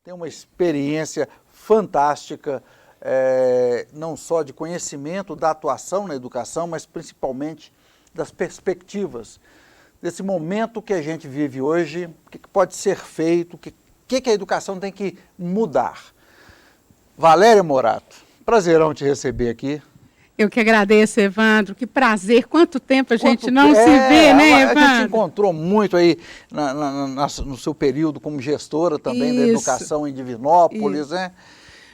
tem uma experiência fantástica, não só de conhecimento da atuação na educação, mas principalmente das perspectivas, desse momento que a gente vive hoje, o que pode ser feito, o que a educação tem que mudar. Valéria Morato, prazerão te receber aqui. Eu que agradeço, Evandro, que prazer, quanto tempo a gente não se vê, né, Evandro? A gente encontrou muito aí no seu período como gestora também da educação em Divinópolis, né?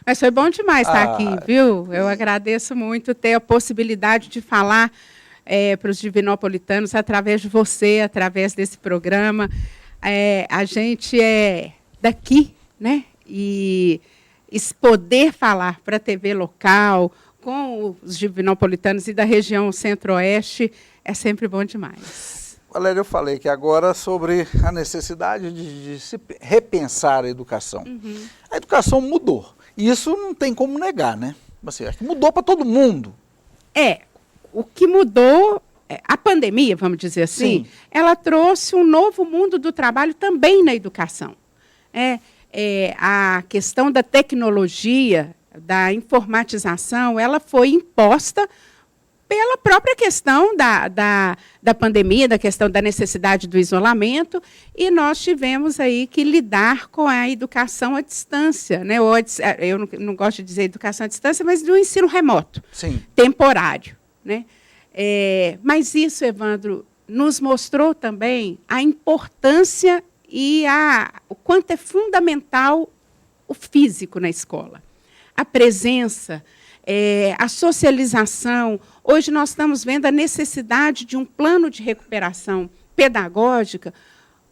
Mas foi bom demais estar aqui, viu? Eu agradeço muito ter a possibilidade de falar para os divinopolitanos através de você, através desse programa. A gente é daqui, né? E poder falar para a TV local, com os divinopolitanos e da região centro-oeste, é sempre bom demais. Valéria, eu falei que agora sobre a necessidade de se repensar a educação. Uhum. A educação mudou, e isso não tem como negar, né? Assim, acho que mudou para todo mundo. O que mudou, a pandemia, vamos dizer assim, ela trouxe um novo mundo do trabalho também na educação. A questão da tecnologia, da informatização, ela foi imposta pela própria questão da pandemia, da questão da necessidade do isolamento, e nós tivemos aí que lidar com a educação à distância, né? Eu não gosto de dizer educação à distância, mas do ensino remoto, temporário, né? Mas isso, Evandro, nos mostrou também a importância e o quanto é fundamental o físico na escola. A presença, a socialização. Hoje nós estamos vendo a necessidade de um plano de recuperação pedagógica,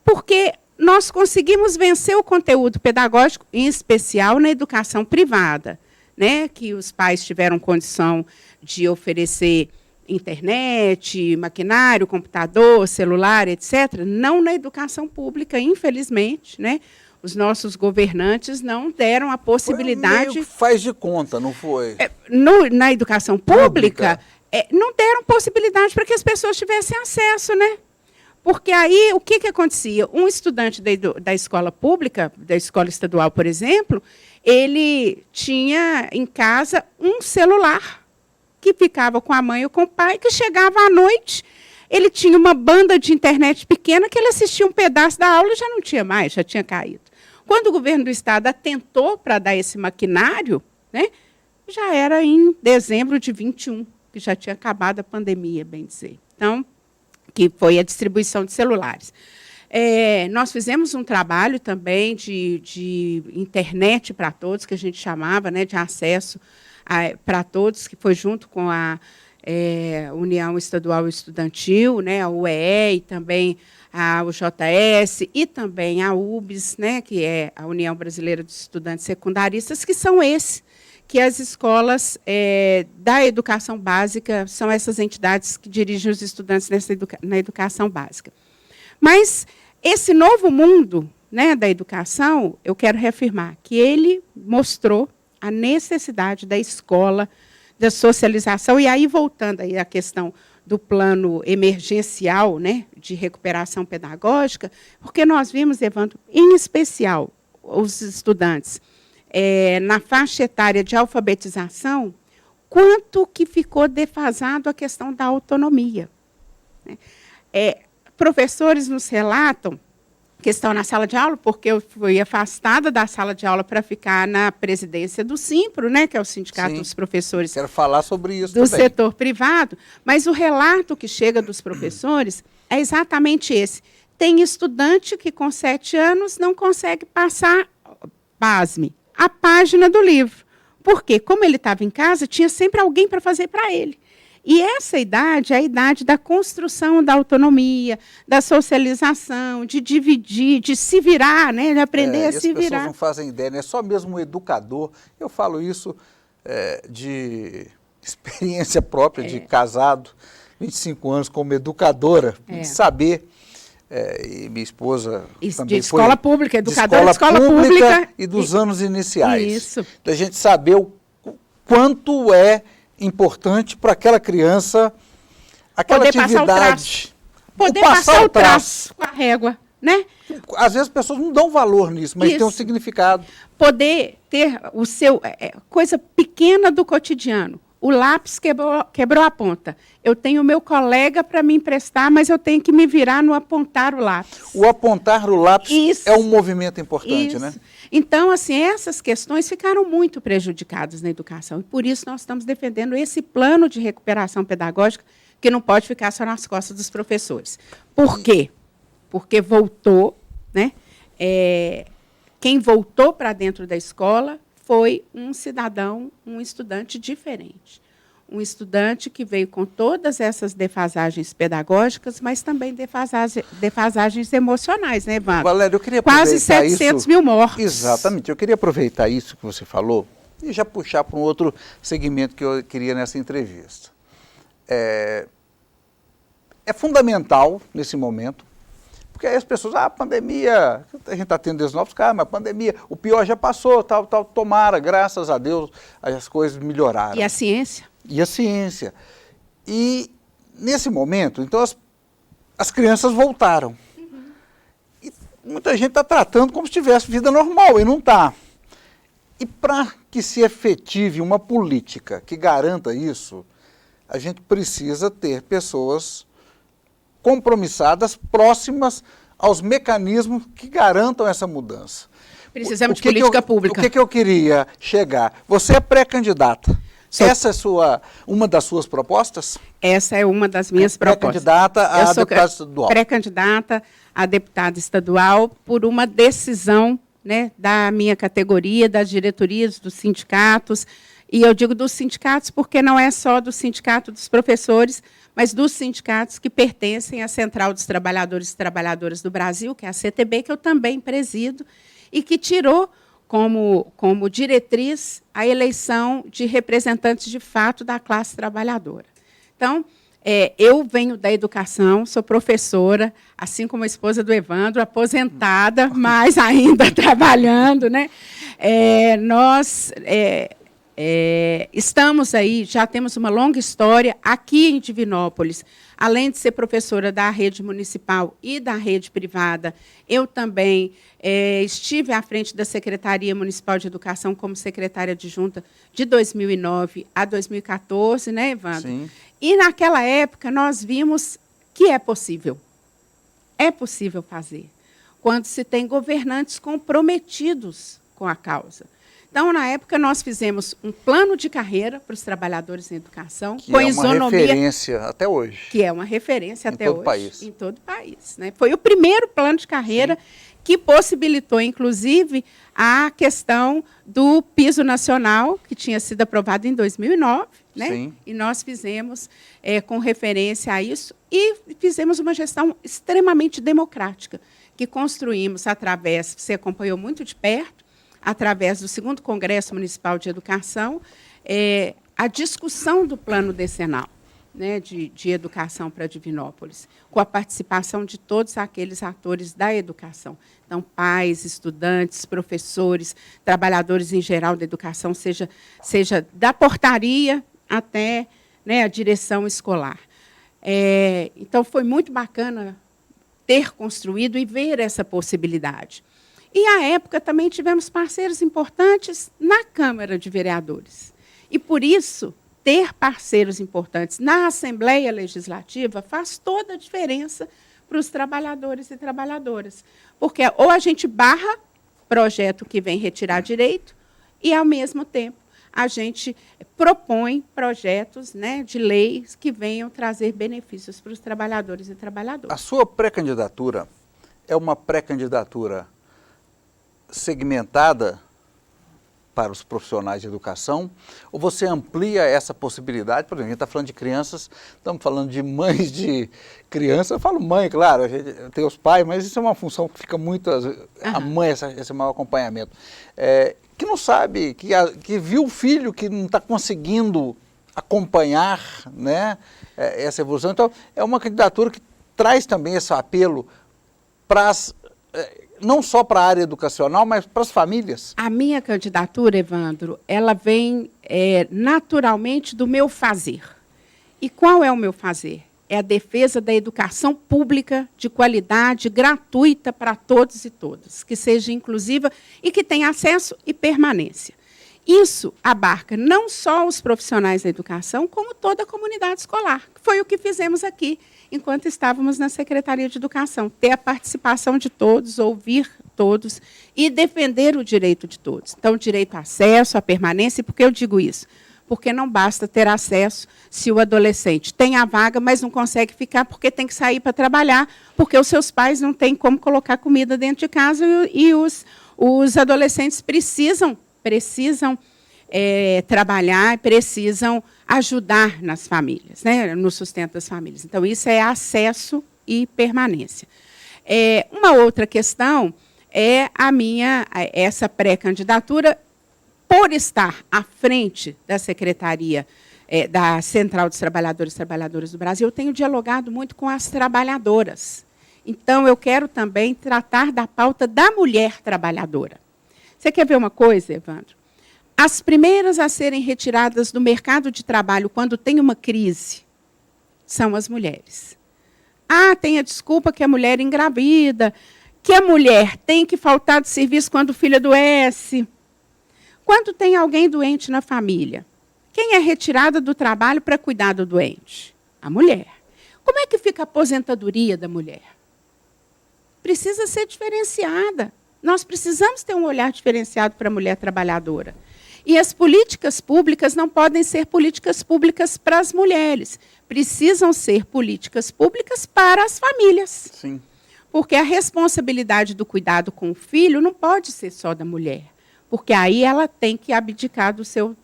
porque nós conseguimos vencer o conteúdo pedagógico, em especial na educação privada, né, que os pais tiveram condição de oferecer internet, maquinário, computador, celular, etc., não na educação pública, infelizmente, né? Os nossos governantes não deram a possibilidade... Meio faz de conta, não foi? Na educação pública, não deram possibilidade para que as pessoas tivessem acesso, né? Porque aí, o que acontecia? Um estudante da escola pública, da escola estadual, por exemplo, ele tinha em casa um celular que ficava com a mãe ou com o pai, que chegava à noite, ele tinha uma banda de internet pequena que ele assistia um pedaço da aula e já não tinha mais, já tinha caído. Quando o governo do estado atentou para dar esse maquinário, né, já era em dezembro de 21, que já tinha acabado a pandemia, bem dizer. Então, que foi a distribuição de celulares. Nós fizemos um trabalho também de internet para todos, que a gente chamava, né, de acesso para todos, que foi junto com a União Estadual Estudantil, né, a UEE, e também a UJS, e também a UBS, né, que é a União Brasileira dos Estudantes Secundaristas, que são que as escolas da educação básica, são essas entidades que dirigem os estudantes na educação básica. Mas esse novo mundo, né, da educação, eu quero reafirmar que ele mostrou a necessidade da escola, da socialização, e aí, voltando aí à questão do plano emergencial, né, de recuperação pedagógica, porque nós vimos, Evandro, em especial, os estudantes na faixa etária de alfabetização, quanto que ficou defasado a questão da autonomia. Né? Professores nos relatam que estão na sala de aula, porque eu fui afastada da sala de aula para ficar na presidência do Simpro, né, que é o Sindicato dos Professores. Quero falar sobre isso do também. Setor privado, mas o relato que chega dos professores é exatamente esse. Tem estudante que com 7 anos não consegue passar, pasme, a página do livro. Por quê? Como ele estava em casa, tinha sempre alguém para fazer para ele. E essa idade é a idade da construção da autonomia, da socialização, de dividir, de se virar, né? De aprender a se virar. As pessoas não fazem ideia, né? Só mesmo o educador. Eu falo isso de experiência própria, de casado, 25 anos como educadora, de saber. E minha esposa também de escola pública, educadora de escola pública e dos anos iniciais. Isso. Da gente saber o quanto é importante para aquela criança, aquela poder atividade. Poder passar o traço com a régua. né? Às vezes as pessoas não dão valor nisso, mas Isso. tem um significado. Poder ter o seu... coisa pequena do cotidiano. O lápis quebrou a ponta. Eu tenho o meu colega para me emprestar, mas eu tenho que me virar no apontar o lápis. O apontar o lápis Isso. é um movimento importante, Isso. né? Então, assim, essas questões ficaram muito prejudicadas na educação. E por isso nós estamos defendendo esse plano de recuperação pedagógica que não pode ficar só nas costas dos professores. Por quê? Porque voltou, né? Quem voltou para dentro da escola foi um cidadão, um estudante diferente. Um estudante que veio com todas essas defasagens pedagógicas, mas também defasagens emocionais, né, Evandro? Valéria, eu queria Quase aproveitar 700 isso. mil mortos. Exatamente. Eu queria aproveitar isso que você falou e já puxar para um outro segmento que eu queria nessa entrevista. É fundamental, nesse momento, porque aí as pessoas, pandemia, a gente está tendo esses novos casos, mas pandemia, o pior já passou, tal, tomara, graças a Deus, as coisas melhoraram. E a ciência? E a ciência. E, nesse momento, então, as crianças voltaram. Uhum. E muita gente está tratando como se tivesse vida normal, e não está. E para que se efetive uma política que garanta isso, a gente precisa ter pessoas compromissadas, próximas aos mecanismos que garantam essa mudança. Precisamos de política pública. O que eu queria chegar? Você é pré-candidata. Essa é uma das suas propostas? Essa é uma das minhas propostas. Pré-candidata a deputada estadual. Pré-candidata a deputada estadual por uma decisão, né, da minha categoria, das diretorias, dos sindicatos. E eu digo dos sindicatos porque não é só do sindicato dos professores, mas dos sindicatos que pertencem à Central dos Trabalhadores e Trabalhadoras do Brasil, que é a CTB, que eu também presido, e que tirou como diretriz a eleição de representantes de fato da classe trabalhadora. Então, eu venho da educação, sou professora, assim como a esposa do Evandro, aposentada, mas ainda trabalhando, né? Nós estamos aí, já temos uma longa história aqui em Divinópolis. Além de ser professora da rede municipal e da rede privada, eu também estive à frente da Secretaria Municipal de Educação como secretária adjunta de 2009 a 2014, né, Evandro? Sim. E, naquela época, nós vimos que é possível. É possível fazer, quando se tem governantes comprometidos com a causa. Então, na época, nós fizemos um plano de carreira para os trabalhadores em educação, que com é uma isonomia, referência até hoje. que é uma referência até hoje País. em todo o país. Né? Foi o primeiro plano de carreira que possibilitou, inclusive, a questão do piso nacional, que tinha sido aprovado em 2009, né? Sim. E nós fizemos com referência a isso e fizemos uma gestão extremamente democrática, que construímos através, você acompanhou muito de perto, através do 2º Congresso Municipal de Educação, a discussão do plano decenal, né, de educação para Divinópolis, com a participação de todos aqueles atores da educação. Então, pais, estudantes, professores, trabalhadores em geral da educação, seja da portaria até, né, a direção escolar. Então, foi muito bacana ter construído e ver essa possibilidade. E, à época, também tivemos parceiros importantes na Câmara de Vereadores. E, por isso, ter parceiros importantes na Assembleia Legislativa faz toda a diferença para os trabalhadores e trabalhadoras. Porque ou a gente barra projeto que vem retirar direito e, ao mesmo tempo, a gente propõe projetos, né, de leis que venham trazer benefícios para os trabalhadores e trabalhadoras. A sua pré-candidatura é uma pré-candidatura segmentada para os profissionais de educação, ou você amplia essa possibilidade? Por exemplo, a gente está falando de crianças, estamos falando de mães de crianças, eu falo mãe, claro, a gente tem os pais, mas isso é uma função que fica muito, a mãe, esse maior acompanhamento, que não sabe, que viu o filho que não está conseguindo acompanhar, né, essa evolução. Então, é uma candidatura que traz também esse apelo para as não só para a área educacional, mas para as famílias? A minha candidatura, Evandro, ela vem naturalmente do meu fazer. E qual é o meu fazer? é a defesa da educação pública de qualidade, gratuita para todos e todas, que seja inclusiva e que tenha acesso e permanência. Isso abarca não só os profissionais da educação, como toda a comunidade escolar, que foi o que fizemos aqui, enquanto estávamos na Secretaria de Educação. Ter a participação de todos, ouvir todos e defender o direito de todos. Então, o direito a acesso, a permanência, e por que eu digo isso? Porque não basta ter acesso se o adolescente tem a vaga, mas não consegue ficar porque tem que sair para trabalhar, porque os seus pais não têm como colocar comida dentro de casa e os adolescentes precisam trabalhar, precisam ajudar nas famílias, né, no sustento das famílias. Então, isso é acesso e permanência. Uma outra questão é essa pré-candidatura, por estar à frente da Secretaria da Central dos Trabalhadores e Trabalhadoras do Brasil, eu tenho dialogado muito com as trabalhadoras. Então, eu quero também tratar da pauta da mulher trabalhadora. Você quer ver uma coisa, Evandro? As primeiras a serem retiradas do mercado de trabalho quando tem uma crise são as mulheres. Tem a desculpa que a mulher engravida, que a mulher tem que faltar de serviço quando o filho adoece. Quando tem alguém doente na família, quem é retirada do trabalho para cuidar do doente? A mulher. Como é que fica a aposentadoria da mulher? Precisa ser diferenciada. Nós precisamos ter um olhar diferenciado para a mulher trabalhadora. E as políticas públicas não podem ser políticas públicas para as mulheres. Precisam ser políticas públicas para as famílias. Sim. Porque a responsabilidade do cuidado com o filho não pode ser só da mulher. Porque aí ela tem que abdicar do seu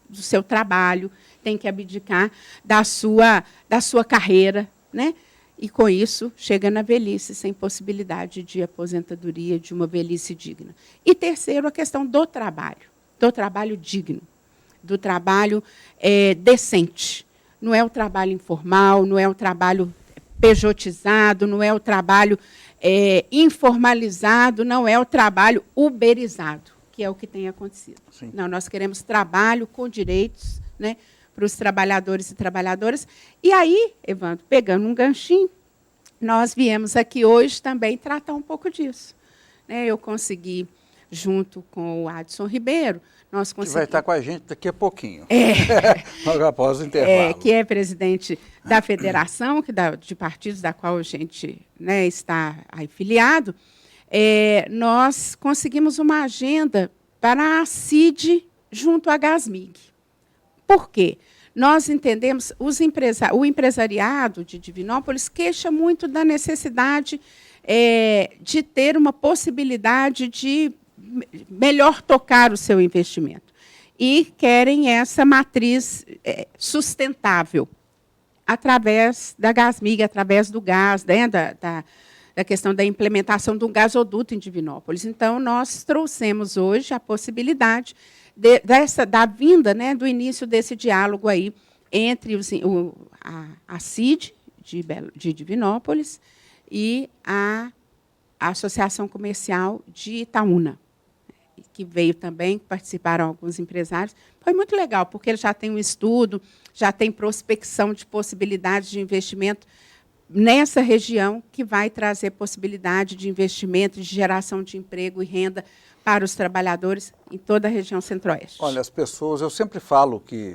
trabalho, tem que abdicar da sua carreira, né? E, com isso, chega na velhice, sem possibilidade de aposentadoria, de uma velhice digna. E, terceiro, a questão do trabalho digno, do trabalho decente. Não é o trabalho informal, não é o trabalho pejotizado, não é o trabalho informalizado, não é o trabalho uberizado, que é o que tem acontecido. Sim. Não, nós queremos trabalho com direitos, né, para os trabalhadores e trabalhadoras. E aí, Evandro, pegando um ganchinho, nós viemos aqui hoje também tratar um pouco disso. Eu consegui, junto com o Adson Ribeiro, nós conseguimos... Que vai estar com a gente daqui a pouquinho, logo após o intervalo. Que é presidente da federação, de partidos da qual a gente, né, está aí filiado. Nós conseguimos uma agenda para a CID junto à Gasmig. Por quê? Nós entendemos, o empresariado de Divinópolis queixa muito da necessidade de ter uma possibilidade de melhor tocar o seu investimento. E querem essa matriz sustentável, através da Gasmig, através do gás, né, da questão da implementação de um gasoduto em Divinópolis. Então, nós trouxemos hoje a possibilidade da vinda, né, do início desse diálogo aí entre a CID de Divinópolis e a Associação Comercial de Itaúna, que veio também, participaram alguns empresários. Foi muito legal, porque ele já tem um estudo, já tem prospecção de possibilidades de investimento nessa região, que vai trazer possibilidade de investimento, de geração de emprego e renda para os trabalhadores em toda a região centro-oeste. Olha, as pessoas, eu sempre falo que...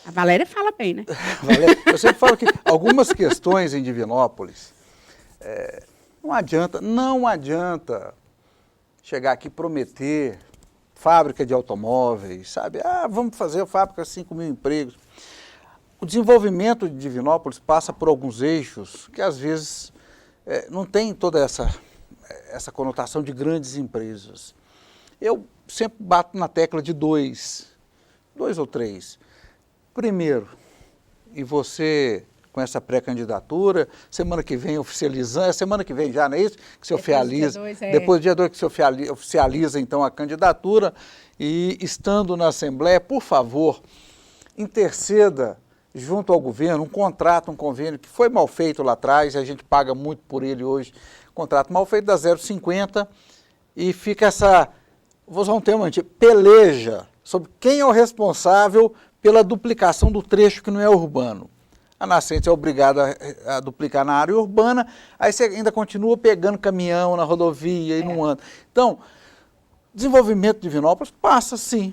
A Valéria fala bem, né? Valéria, eu sempre falo que algumas questões em Divinópolis, não adianta chegar aqui e prometer fábrica de automóveis, sabe? Vamos fazer a fábrica 5.000 empregos. O desenvolvimento de Divinópolis passa por alguns eixos que, às vezes, não tem toda essa conotação de grandes empresas. Eu sempre bato na tecla de dois ou três. Primeiro, e você com essa pré-candidatura, semana que vem oficializando, semana que vem já, não é isso? Que se oficializa, depois do dia 2 que se oficializa, então, a candidatura, e estando na Assembleia, por favor, interceda junto ao governo, um convênio que foi mal feito lá atrás, e a gente paga muito por ele hoje, contrato mal feito da 0,50, e fica vou usar um termo antigo, peleja sobre quem é o responsável pela duplicação do trecho que não é urbano. a nascente é obrigada a duplicar na área urbana, aí você ainda continua pegando caminhão na rodovia e não anda. Então, desenvolvimento de Divinópolis passa, sim,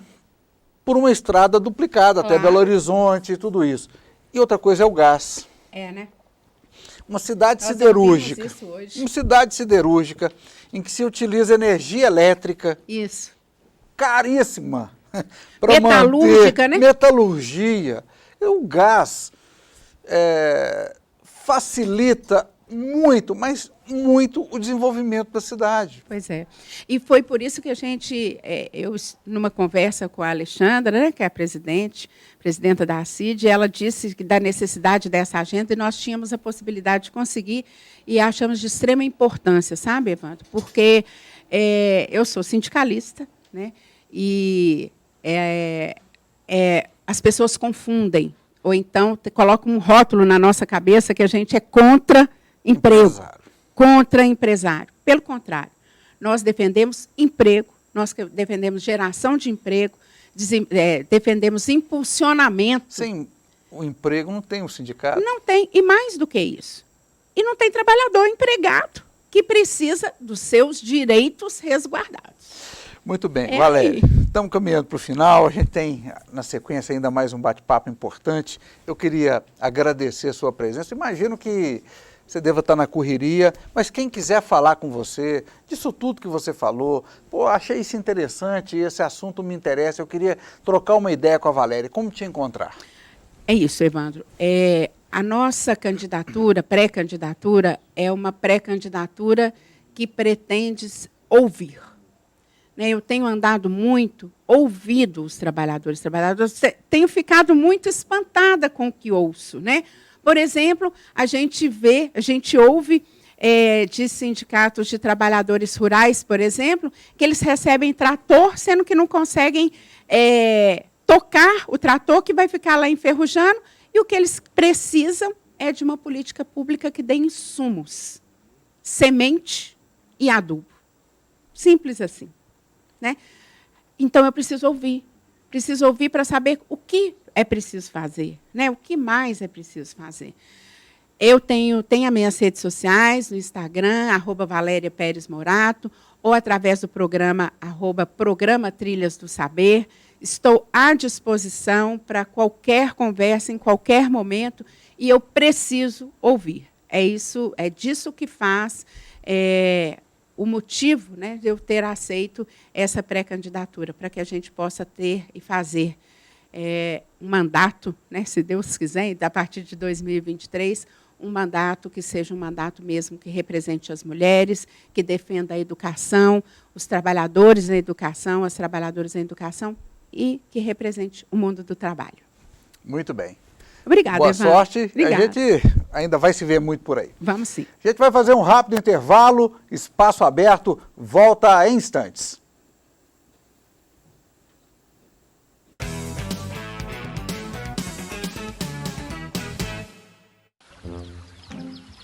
por uma estrada duplicada até Belo Horizonte e tudo isso. E outra coisa é o gás. Né? Uma cidade siderúrgica. Uma cidade siderúrgica em que se utiliza energia elétrica. Isso. Caríssima. Metalúrgica, né? Metalurgia. O gás facilita muito, mas muito o desenvolvimento da cidade. Pois é. E foi por isso que eu numa conversa com a Alexandra, né, que é a presidenta da ACID, ela disse que da necessidade dessa agenda e nós tínhamos a possibilidade de conseguir e achamos de extrema importância, sabe, Evandro? Porque eu sou sindicalista, né, e as pessoas confundem, ou então colocam um rótulo na nossa cabeça que a gente é contra emprego, contra empresário. Pelo contrário, nós defendemos emprego, nós defendemos geração de emprego, defendemos impulsionamento. Sem o emprego não tem o sindicato? Não tem, e mais do que isso. E não tem trabalhador empregado que precisa dos seus direitos resguardados. Muito bem, Valéria, estamos caminhando para o final, a gente tem na sequência ainda mais um bate-papo importante. Eu queria agradecer a sua presença, imagino que você deva estar na correria, mas quem quiser falar com você, disso tudo que você falou, achei isso interessante, esse assunto me interessa, eu queria trocar uma ideia com a Valéria, como te encontrar? É isso, Evandro. A nossa candidatura, pré-candidatura, é uma pré-candidatura que pretende ouvir. Eu tenho andado muito, ouvido os trabalhadores, tenho ficado muito espantada com o que ouço, né? Por exemplo, a gente ouve de sindicatos de trabalhadores rurais, por exemplo, que eles recebem trator, sendo que não conseguem tocar o trator, que vai ficar lá enferrujando, e o que eles precisam é de uma política pública que dê insumos, semente e adubo. Simples assim. Né? Então, eu preciso ouvir para saber o que é preciso fazer, né? O que mais é preciso fazer. Eu tenho as minhas redes sociais, no Instagram, @Valéria Pérez Morato, ou através do programa, @Programa Trilhas do Saber. Estou à disposição para qualquer conversa, em qualquer momento, e eu preciso ouvir. É disso que faz o motivo, né, de eu ter aceito essa pré-candidatura, para que a gente possa ter e fazer um mandato, né, se Deus quiser, a partir de 2023, um mandato que seja um mandato mesmo que represente as mulheres, que defenda a educação, os trabalhadores na educação, as trabalhadoras na educação, e que represente o mundo do trabalho. Muito bem. Obrigada, Boa Evandro. sorte. Obrigada. A gente ainda vai se ver muito por aí. Vamos sim. A gente vai fazer um rápido intervalo, espaço aberto, volta em instantes.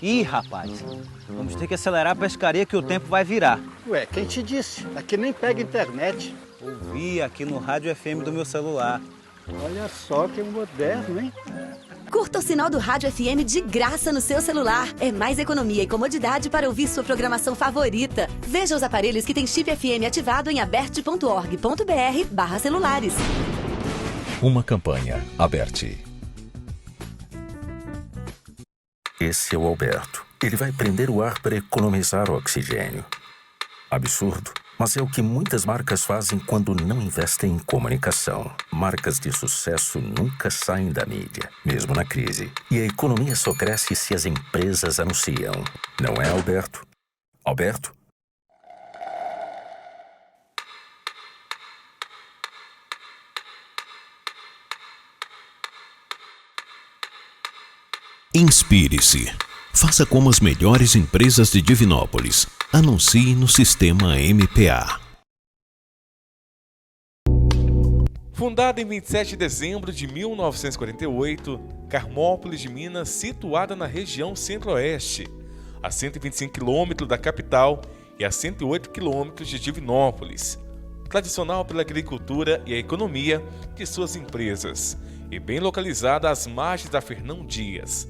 Ih, rapaz, vamos ter que acelerar a pescaria que o tempo vai virar. Ué, quem te disse? Aqui nem pega internet. Ouvi aqui no rádio FM do meu celular. Olha só que moderno, hein? Curta o sinal do Rádio FM de graça no seu celular. É mais economia e comodidade para ouvir sua programação favorita. Veja os aparelhos que têm chip FM ativado em aberte.org.br/celulares. Uma campanha Aberte. Esse é o Alberto. Ele vai prender o ar para economizar oxigênio. Absurdo, mas é o que muitas marcas fazem quando não investem em comunicação. Marcas de sucesso nunca saem da mídia, mesmo na crise. E a economia só cresce se as empresas anunciam. Não é, Alberto? Alberto? Inspire-se. Faça como as melhores empresas de Divinópolis. Anuncie no sistema MPA. Fundada em 27 de dezembro de 1948, Carmópolis de Minas, situada na região centro-oeste, a 125 quilômetros da capital e a 108 quilômetros de Divinópolis. Tradicional pela agricultura e a economia de suas empresas, e bem localizada às margens da Fernão Dias.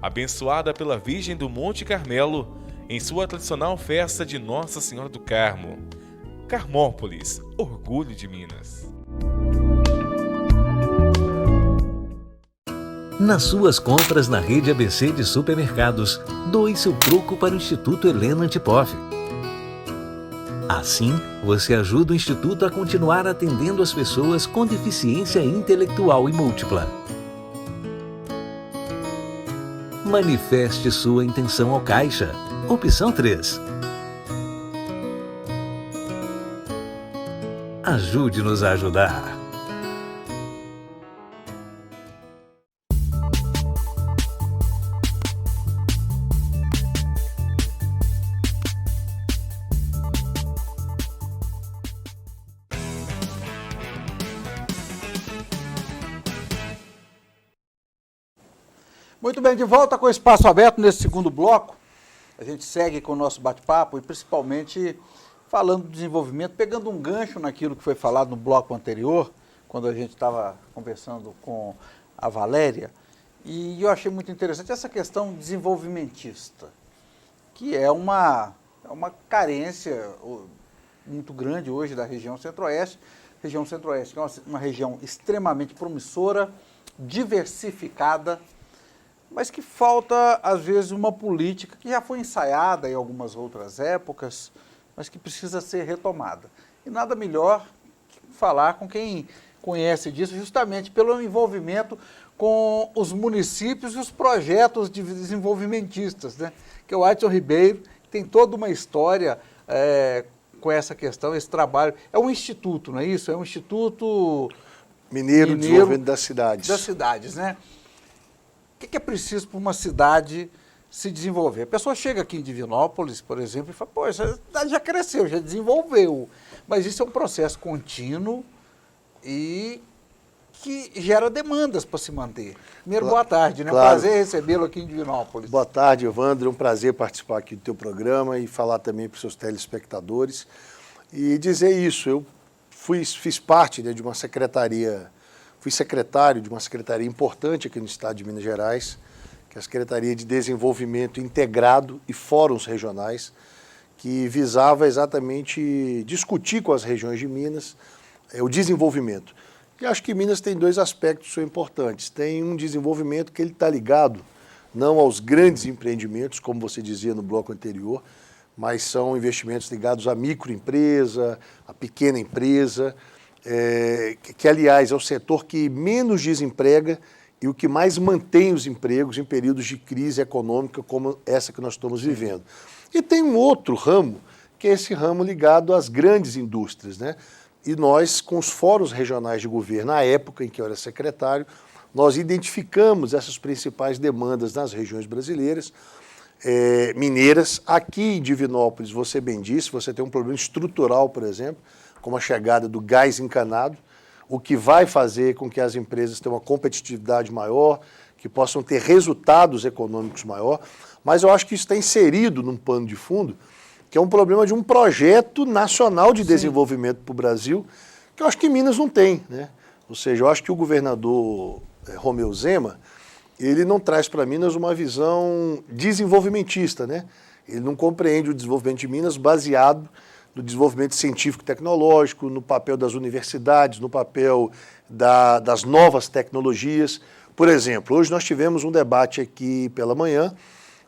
Abençoada pela Virgem do Monte Carmelo em sua tradicional festa de Nossa Senhora do Carmo. Carmópolis, orgulho de Minas. Nas suas compras na rede ABC de supermercados, doe seu troco para o Instituto Helena Antipoff. Assim, você ajuda o Instituto a continuar atendendo as pessoas com deficiência intelectual e múltipla. Manifeste sua intenção ao caixa. Opção 3. Ajude-nos a ajudar. Muito bem, de volta com o Espaço Aberto nesse segundo bloco. A gente segue com o nosso bate-papo e principalmente falando do desenvolvimento, pegando um gancho naquilo que foi falado no bloco anterior, quando a gente estava conversando com a Valéria, e eu achei muito interessante essa questão desenvolvimentista, que é uma carência muito grande hoje da região Centro-Oeste. Região Centro-Oeste que é uma região extremamente promissora, diversificada, mas que falta, às vezes, uma política que já foi ensaiada em algumas outras épocas, mas que precisa ser retomada. E nada melhor que falar com quem conhece disso, justamente pelo envolvimento com os municípios e os projetos desenvolvimentistas, né? Que é o Adson Ribeiro, que tem toda uma história com essa questão, esse trabalho. É um instituto, não é isso? É um Instituto Mineiro de Desenvolvimento das Cidades. Das cidades, né? O que é preciso para uma cidade se desenvolver? A pessoa chega aqui em Divinópolis, por exemplo, e fala, pô, essa cidade já cresceu, já desenvolveu. Mas isso é um processo contínuo e que gera demandas para se manter. Primeiro, boa tarde, né? Claro. Prazer recebê-lo aqui em Divinópolis. Boa tarde, Evandro. É um prazer participar aqui do teu programa e falar também para os seus telespectadores. E dizer isso, eu fiz parte, né, de uma secretaria, fui secretário de uma secretaria importante aqui no estado de Minas Gerais, que é a Secretaria de Desenvolvimento Integrado e Fóruns Regionais, que visava exatamente discutir com as regiões de Minas o desenvolvimento. E acho que Minas tem dois aspectos que são importantes. Tem um desenvolvimento que ele está ligado não aos grandes empreendimentos, como você dizia no bloco anterior, mas são investimentos ligados à microempresa, à pequena empresa, que, aliás, é o setor que menos desemprega e o que mais mantém os empregos em períodos de crise econômica como essa que nós estamos vivendo. E tem um outro ramo, que é esse ramo ligado às grandes indústrias, né? E nós, com os fóruns regionais de governo, na época em que eu era secretário, nós identificamos essas principais demandas nas regiões brasileiras, mineiras. Aqui em Divinópolis, você bem disse, você tem um problema estrutural, por exemplo, como a chegada do gás encanado, o que vai fazer com que as empresas tenham uma competitividade maior, que possam ter resultados econômicos maior, mas eu acho que isso está inserido num pano de fundo, que é um problema de um projeto nacional de desenvolvimento para o Brasil, que eu acho que Minas não tem, né? Ou seja, eu acho que o governador Romeu Zema, ele não traz para Minas uma visão desenvolvimentista, né? Ele não compreende o desenvolvimento de Minas baseado no desenvolvimento científico e tecnológico, no papel das universidades, no papel das novas tecnologias. Por exemplo, hoje nós tivemos um debate aqui pela manhã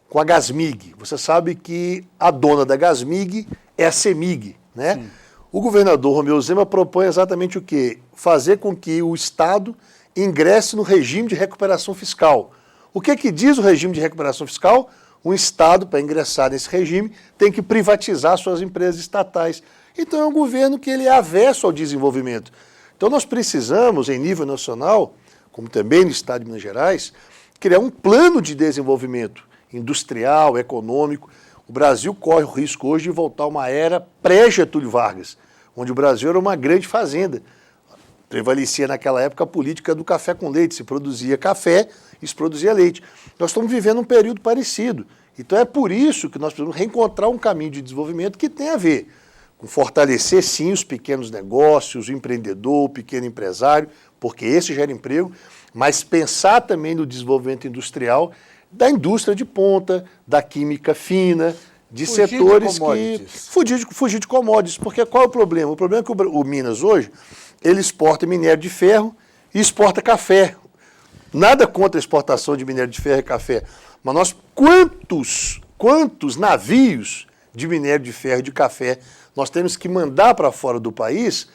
com a Gasmig. Você sabe que a dona da Gasmig é a CEMIG, né? Sim. O governador Romeu Zema propõe exatamente o quê? Fazer com que o Estado ingresse no regime de recuperação fiscal. O que diz o regime de recuperação fiscal? Um Estado, para ingressar nesse regime, tem que privatizar suas empresas estatais. Então é um governo que ele é avesso ao desenvolvimento. Então nós precisamos, em nível nacional, como também no estado de Minas Gerais, criar um plano de desenvolvimento industrial, econômico. O Brasil corre o risco hoje de voltar a uma era pré-Getúlio Vargas, onde o Brasil era uma grande fazenda. Prevalecia naquela época a política do café com leite, se produzia café e se produzia leite. Nós estamos vivendo um período parecido. Então é por isso que nós precisamos reencontrar um caminho de desenvolvimento que tem a ver com fortalecer sim os pequenos negócios, o empreendedor, o pequeno empresário, porque esse gera emprego, mas pensar também no desenvolvimento industrial da indústria de ponta, da química fina, de setores que... Fugir de commodities, porque qual é o problema? O problema é que o Minas hoje, ele exporta minério de ferro e exporta café. Nada contra a exportação de minério de ferro e café, mas nós quantos navios de minério de ferro e de café nós temos que mandar para fora do país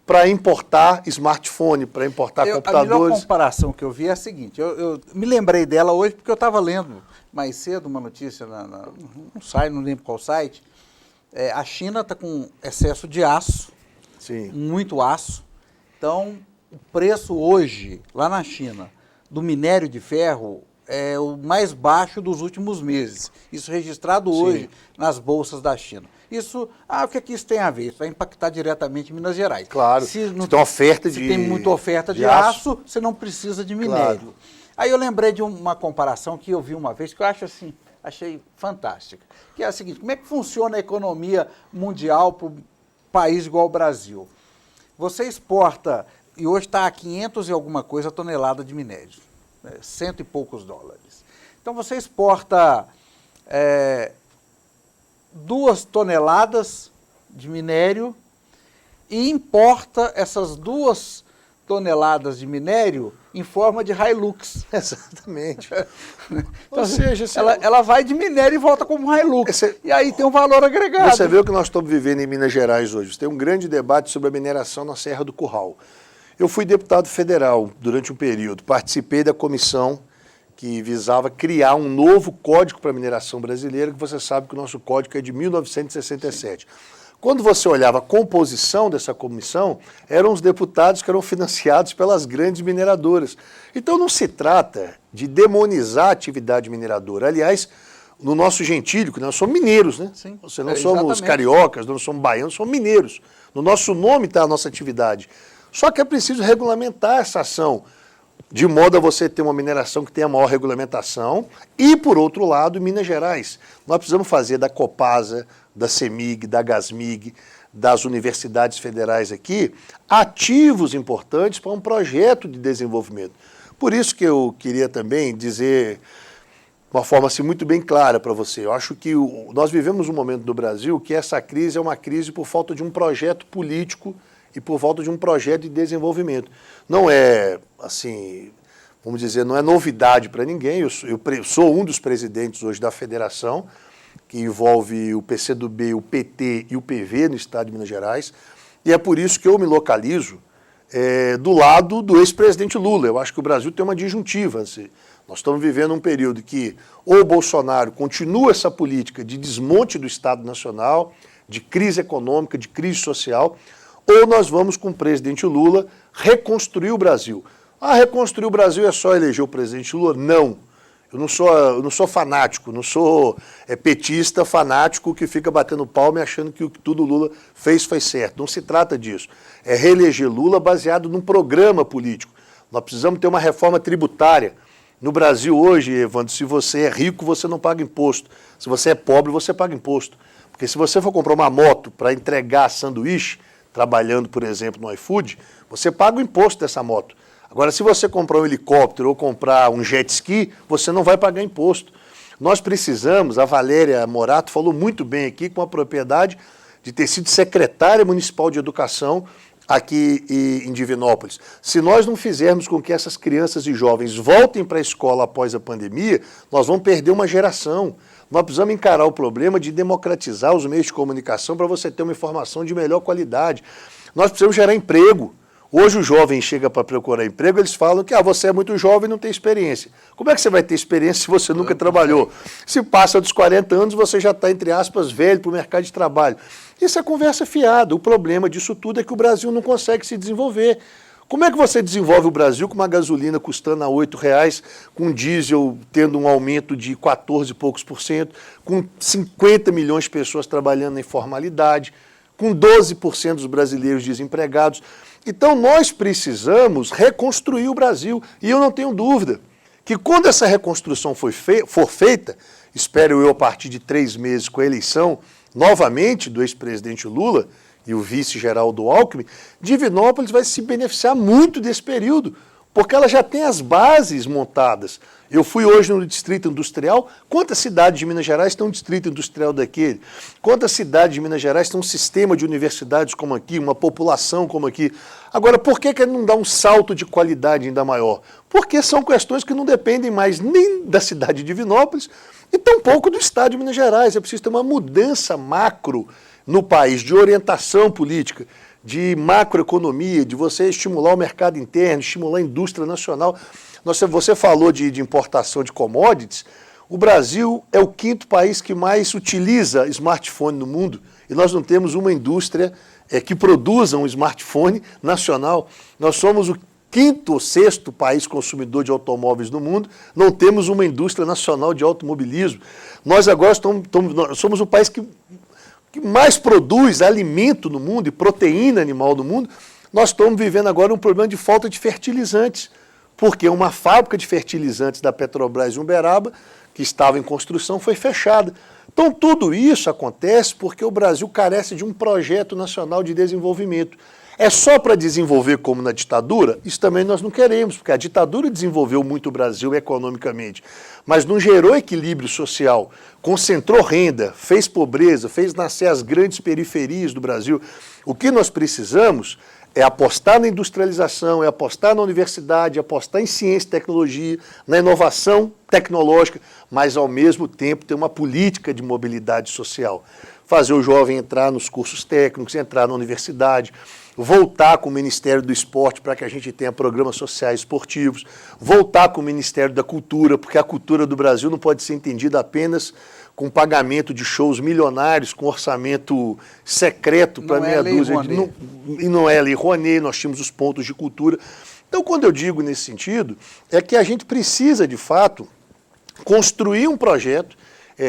para importar smartphone, para importar computadores. A melhor comparação que eu vi é a seguinte, eu me lembrei dela hoje porque eu estava lendo mais cedo uma notícia no site, não lembro qual site, a China está com excesso de aço, Sim. muito aço, então o preço hoje, lá na China, do minério de ferro é o mais baixo dos últimos meses, isso registrado hoje nas bolsas da China. Isso, o que é que isso tem a ver? Isso vai impactar diretamente em Minas Gerais. Claro, se tem muita oferta de aço, você não precisa de minério. Claro. Aí eu lembrei de uma comparação que eu vi uma vez, que eu acho assim, achei fantástica, que é a seguinte, como é que funciona a economia mundial para um país igual ao Brasil? Você exporta, e hoje está a 500 e alguma coisa tonelada de minério, $100 e poucos. Então você exporta 2 toneladas de minério e importa essas 2 toneladas de minério em forma de Hilux. Exatamente. Então, ou seja, ela vai de minério e volta como Hilux. E aí tem um valor agregado. Você vê o que nós estamos vivendo em Minas Gerais hoje. Tem um grande debate sobre a mineração na Serra do Curral. Eu fui deputado federal durante um período, participei da comissão que visava criar um novo código para a mineração brasileira, que você sabe que o nosso código é de 1967. Quando você olhava a composição dessa comissão, eram os deputados que eram financiados pelas grandes mineradoras. Então não se trata de demonizar a atividade mineradora. Aliás, no nosso gentílico, nós somos mineiros, né? Sim, Você não somos cariocas, não somos baianos, somos mineiros. No nosso nome está a nossa atividade. Só que é preciso regulamentar essa ação, de modo a você ter uma mineração que tenha maior regulamentação. E, por outro lado, Minas Gerais. Nós precisamos fazer da Copasa, da CEMIG, da GASMIG, das universidades federais aqui, ativos importantes para um projeto de desenvolvimento. Por isso que eu queria também dizer, de uma forma assim, muito bem clara para você, eu acho que nós vivemos um momento no Brasil que essa crise é uma crise por falta de um projeto político e por falta de um projeto de desenvolvimento. Não é, assim, vamos dizer, não é novidade para ninguém. Eu sou um dos presidentes hoje da federação, que envolve o PCdoB, o PT e o PV no estado de Minas Gerais, e é por isso que eu me localizo do lado do ex-presidente Lula. Eu acho que o Brasil tem uma disjuntiva. Assim. Nós estamos vivendo um período que ou o Bolsonaro continua essa política de desmonte do Estado Nacional, de crise econômica, de crise social, ou nós vamos com o presidente Lula reconstruir o Brasil. Reconstruir o Brasil é só eleger o presidente Lula? Não. Eu não sou fanático, não sou petista fanático que fica batendo palma e achando que tudo Lula fez foi certo. Não se trata disso. É reeleger Lula baseado num programa político. Nós precisamos ter uma reforma tributária. No Brasil hoje, Evandro, se você é rico, você não paga imposto. Se você é pobre, você paga imposto. Porque se você for comprar uma moto para entregar sanduíche, trabalhando, por exemplo, no iFood, você paga o imposto dessa moto. Agora, se você comprar um helicóptero ou comprar um jet ski, você não vai pagar imposto. Nós precisamos, a Valéria Morato falou muito bem aqui, com a propriedade de ter sido secretária municipal de educação aqui em Divinópolis. Se nós não fizermos com que essas crianças e jovens voltem para a escola após a pandemia, nós vamos perder uma geração. Nós precisamos encarar o problema de democratizar os meios de comunicação para você ter uma informação de melhor qualidade. Nós precisamos gerar emprego. Hoje o jovem chega para procurar emprego, eles falam que você é muito jovem e não tem experiência. Como é que você vai ter experiência se você nunca trabalhou? Se passa dos 40 anos, você já está, entre aspas, velho para o mercado de trabalho. Isso é conversa fiada. O problema disso tudo é que o Brasil não consegue se desenvolver. Como é que você desenvolve o Brasil com uma gasolina custando a R$8, com diesel tendo um aumento de 14 e poucos %, com 50 milhões de pessoas trabalhando na informalidade, com 12% dos brasileiros desempregados? Então nós precisamos reconstruir o Brasil. E eu não tenho dúvida que quando essa reconstrução for feita, espero eu a partir de 3 meses com a eleição novamente do ex-presidente Lula e o vice Geraldo Alckmin, Divinópolis vai se beneficiar muito desse período, porque ela já tem as bases montadas. Eu fui hoje no Distrito Industrial. Quantas cidades de Minas Gerais têm um Distrito Industrial daquele? Quantas cidades de Minas Gerais têm um sistema de universidades como aqui, uma população como aqui? Agora, por que ele não dá um salto de qualidade ainda maior? Porque são questões que não dependem mais nem da cidade de Divinópolis e tampouco do Estado de Minas Gerais. É preciso ter uma mudança macro no país, de orientação política, de macroeconomia, de você estimular o mercado interno, estimular a indústria nacional. Você falou de importação de commodities. O Brasil é o 5º país que mais utiliza smartphone no mundo e nós não temos uma indústria que produza um smartphone nacional. Nós somos o 5º ou 6º país consumidor de automóveis no mundo, não temos uma indústria nacional de automobilismo. Nós agora somos o país que mais produz alimento no mundo e proteína animal no mundo. Nós estamos vivendo agora um problema de falta de fertilizantes, porque uma fábrica de fertilizantes da Petrobras em Uberaba, que estava em construção, foi fechada. Então tudo isso acontece porque o Brasil carece de um projeto nacional de desenvolvimento. É só para desenvolver como na ditadura? Isso também nós não queremos, porque a ditadura desenvolveu muito o Brasil economicamente, mas não gerou equilíbrio social, concentrou renda, fez pobreza, fez nascer as grandes periferias do Brasil. O que nós precisamos é apostar na industrialização, é apostar na universidade, é apostar em ciência e tecnologia, na inovação tecnológica, mas ao mesmo tempo ter uma política de mobilidade social. Fazer o jovem entrar nos cursos técnicos, entrar na universidade, voltar com o Ministério do Esporte para que a gente tenha programas sociais esportivos, voltar com o Ministério da Cultura, porque a cultura do Brasil não pode ser entendida apenas com pagamento de shows milionários, com orçamento secreto para meia dúzia. E não é lei Rouanet, nós tínhamos os pontos de cultura. Então, quando eu digo nesse sentido, é que a gente precisa, de fato, construir um projeto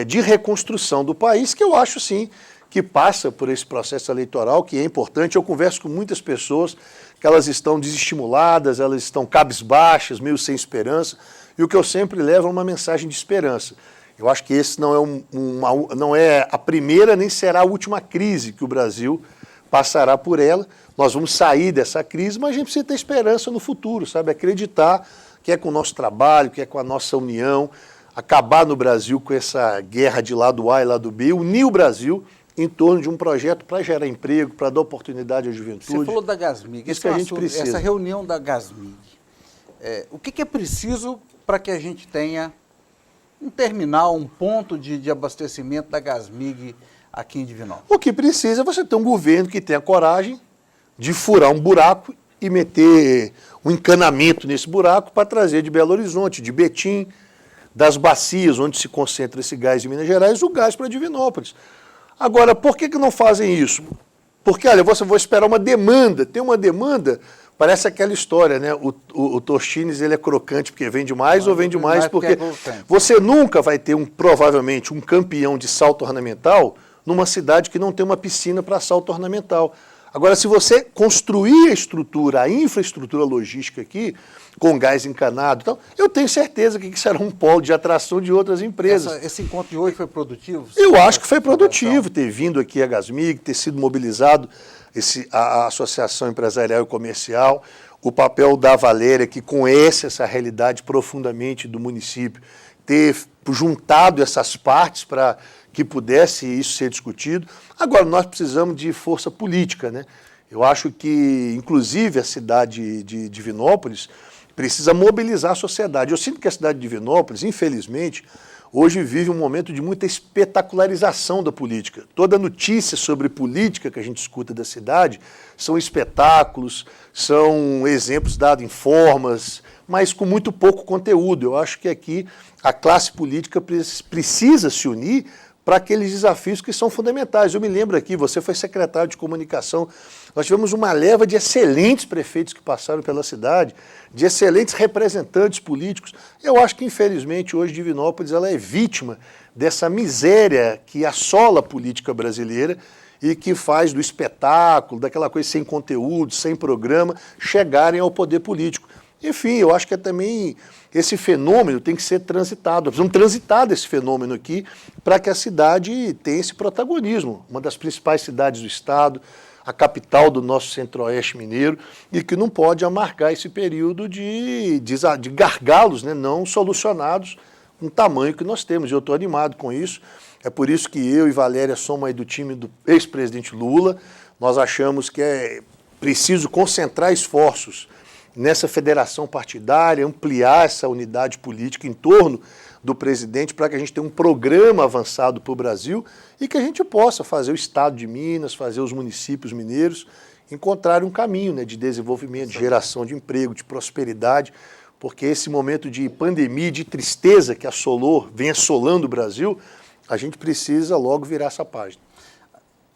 de reconstrução do país, que eu acho, sim, que passa por esse processo eleitoral, que é importante. Eu converso com muitas pessoas que elas estão desestimuladas, elas estão cabisbaixas, meio sem esperança, e o que eu sempre levo é uma mensagem de esperança. Eu acho que esse não é a primeira nem será a última crise que o Brasil passará por ela. Nós vamos sair dessa crise, mas a gente precisa ter esperança no futuro, sabe? Acreditar que é com o nosso trabalho, que é com a nossa união, acabar no Brasil com essa guerra de lado A e lado B, unir o Brasil em torno de um projeto para gerar emprego, para dar oportunidade à juventude. Você falou da Gasmig. Isso que a gente precisa. Essa reunião da Gasmig, o que é preciso para que a gente tenha um terminal, um ponto de abastecimento da Gasmig aqui em Divinópolis? O que precisa é você ter um governo que tenha coragem de furar um buraco e meter um encanamento nesse buraco para trazer de Belo Horizonte, de Betim, das bacias onde se concentra esse gás de Minas Gerais, o gás para Divinópolis. Agora, por que não fazem isso? Porque, olha, você vai esperar uma demanda, tem uma demanda, parece aquela história, né? O Tostines, ele é crocante porque vende mais ou vende mais porque você nunca vai ter, provavelmente, um campeão de salto ornamental numa cidade que não tem uma piscina para salto ornamental. Agora, se você construir a estrutura, a infraestrutura logística aqui, com gás encanado e tal, eu tenho certeza que será um polo de atração de outras empresas. Esse encontro de hoje foi produtivo? Eu acho que foi produtivo ter vindo aqui a Gasmig, ter sido mobilizado a Associação Empresarial e Comercial, o papel da Valéria, que conhece essa realidade profundamente do município, ter juntado essas partes para que pudesse isso ser discutido. Agora, nós precisamos de força política, né? Eu acho que, inclusive, a cidade de Divinópolis precisa mobilizar a sociedade. Eu sinto que a cidade de Divinópolis, infelizmente, hoje vive um momento de muita espetacularização da política. Toda notícia sobre política que a gente escuta da cidade são espetáculos, são exemplos dados em formas, mas com muito pouco conteúdo. Eu acho que aqui a classe política precisa se unir para aqueles desafios que são fundamentais. Eu me lembro aqui, você foi secretário de comunicação, nós tivemos uma leva de excelentes prefeitos que passaram pela cidade, de excelentes representantes políticos. Eu acho que, infelizmente, hoje Divinópolis ela é vítima dessa miséria que assola a política brasileira e que faz do espetáculo, daquela coisa sem conteúdo, sem programa, chegarem ao poder político. Enfim, eu acho que também esse fenômeno tem que ser transitado. Nós precisamos transitar desse fenômeno aqui para que a cidade tenha esse protagonismo. Uma das principais cidades do estado, a capital do nosso centro-oeste mineiro, e que não pode amargar esse período de gargalos, né, não solucionados com o tamanho que nós temos. Eu estou animado com isso. É por isso que eu e Valéria somos aí do time do ex-presidente Lula. Nós achamos que é preciso concentrar esforços nessa federação partidária, ampliar essa unidade política em torno do presidente para que a gente tenha um programa avançado para o Brasil e que a gente possa fazer o estado de Minas, fazer os municípios mineiros encontrarem um caminho, né, de desenvolvimento, de geração de emprego, de prosperidade, porque esse momento de pandemia, de tristeza que vem assolando o Brasil, a gente precisa logo virar essa página.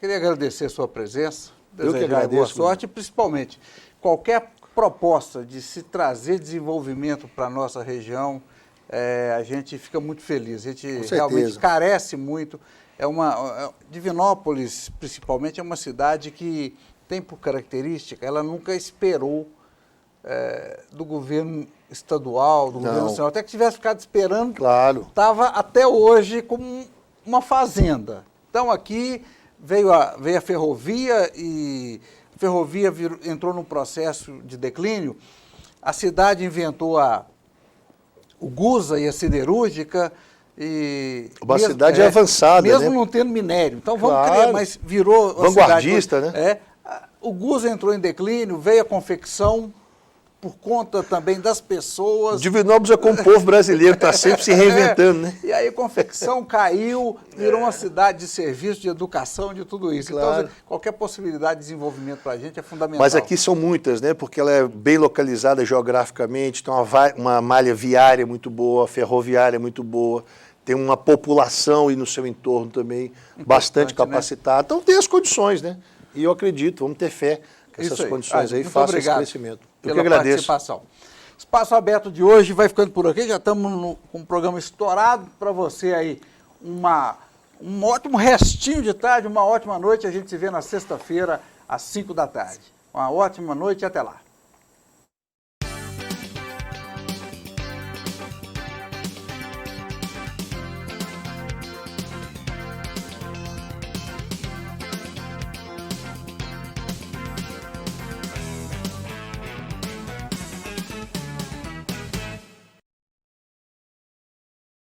Queria agradecer a sua presença, Eu que desejar agradeço, boa sorte e principalmente qualquer proposta de se trazer desenvolvimento para a nossa região, a gente fica muito feliz. A gente realmente carece muito. Divinópolis, principalmente, é uma cidade que tem por característica, ela nunca esperou do governo estadual, do governo nacional, até que tivesse ficado esperando, estava até hoje como uma fazenda. Então aqui veio a ferrovia e a ferrovia entrou num processo de declínio, a cidade inventou o Gusa e a siderúrgica. Uma cidade avançada, mesmo né? Não tendo minério. Então vamos criar, mas virou... Vanguardista, cidade, né? O Gusa entrou em declínio, veio a confecção, por conta também das pessoas. Divinópolis é como o povo brasileiro, está sempre se reinventando, né? E aí a confecção caiu, virou uma cidade de serviço, de educação, de tudo isso. Claro. Então, qualquer possibilidade de desenvolvimento para a gente é fundamental. Mas aqui são muitas, né? Porque ela é bem localizada geograficamente, tem uma malha viária muito boa, ferroviária muito boa, tem uma população e no seu entorno também bastante capacitada. Né? Então tem as condições, né? E eu acredito, vamos ter fé que essas condições aí façam esse crescimento. Eu que agradeço. Participação. Espaço Aberto de hoje vai ficando por aqui, já estamos com um programa estourado para você aí. Um ótimo restinho de tarde, uma ótima noite. A gente se vê na sexta-feira, às 5 da tarde. Uma ótima noite e até lá.